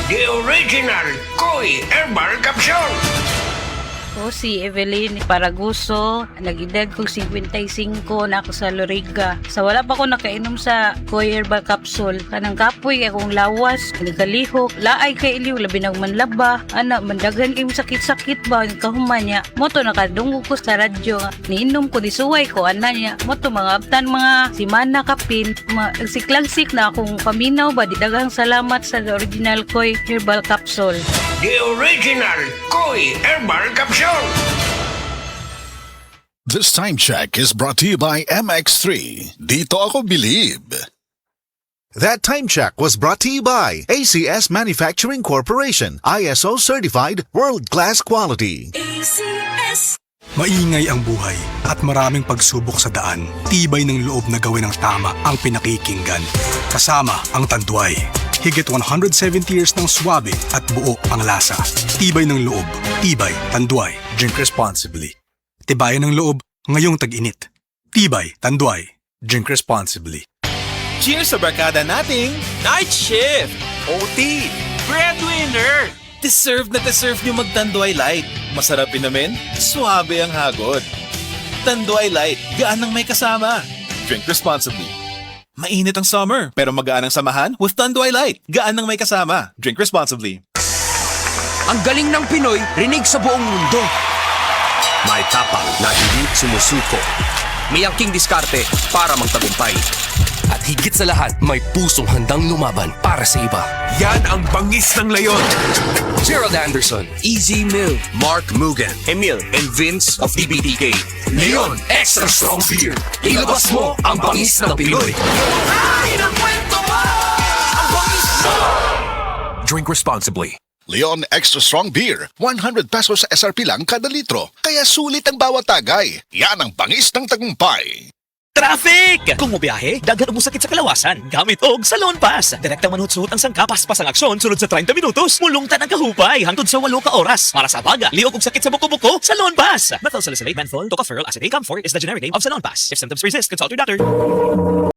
The original Koi Herbal Capsule. Ako si Evelyn Paraguso, nag-edad kong 55 na ako sa Loriga. Sa wala pa ako nakainom sa Koi Herbal Capsule, kanang kapoy akong lawas, nagkalihok, laay kay iliw, labi ng manlaba, mandagan kayong sakit-sakit ba, kahuman niya. Moto nakadungog ko sa radyo, niinom ko, disuway ko, niya. Moto mga abtan, mga simana kapin, nagsiklagsik na akong paminaw ba, didagang salamat sa original Koi Herbal Capsule. The original Koi Herbal Capsule. This time check is brought to you by MX3. Dito ako believe. That time check was brought to you by ACS Manufacturing Corporation, ISO certified world-class quality. ACS. Maingay ang buhay at maraming pagsubok sa daan. Tibay ng loob na gawin ng tama ang pinakikinggan. Kasama ang Tanduay. Higit 170 years ng swabe at buo ang lasa. Tibay ng loob. Tibay, Tanduay. Drink responsibly. Tibayan ng loob ngayong tag-init. Tibay, Tanduay. Drink responsibly. Cheers sa barkada nating Night Shift! OT! Breadwinner! Deserve na deserve nyo mag-Tanduay Light. Masarap inamin, suabe ang hagod. Tanduay Light, gaan ng may kasama. Drink responsibly. Mainit ang summer, pero magaan ang samahan with Tanduay Light. Gaan ng may kasama. Drink responsibly. Ang galing ng Pinoy, rinig sa buong mundo. May tapang na hindi sumusuko. May angking diskarte para magtagumpay. At higit sa lahat, may pusong handang lumaban para sa iba. Yan ang bangis ng leyon. Gerald Anderson, Easy Mill, Mark Mugen, Emil, and Vince of DBTK. Leon Extra Strong Beer. Ilabas mo ang bangis ng Pinoy. Drink responsibly. Leon Extra Strong Beer, 100 pesos sa SRP lang kada litro. Kaya sulit ang bawat tagay. Yan ang bangis ng tagumpay. Traffic! Kung mubiyahe, daghan mo sakit sa kalawasan, gamit og Salon Pass. Direktang manhut-suhot ang sangkapas pas ang aksyon sunod sa 30 minutos. Mulungtan ang kahupay hangtod sa 8 ka oras. Para sa baga, liog og sakit sa buko-buko, Salon Pass. Methyl salicylate menthol, tocopherol acetate camphor is the generic name of Salon Pass. If symptoms persist, consult your doctor.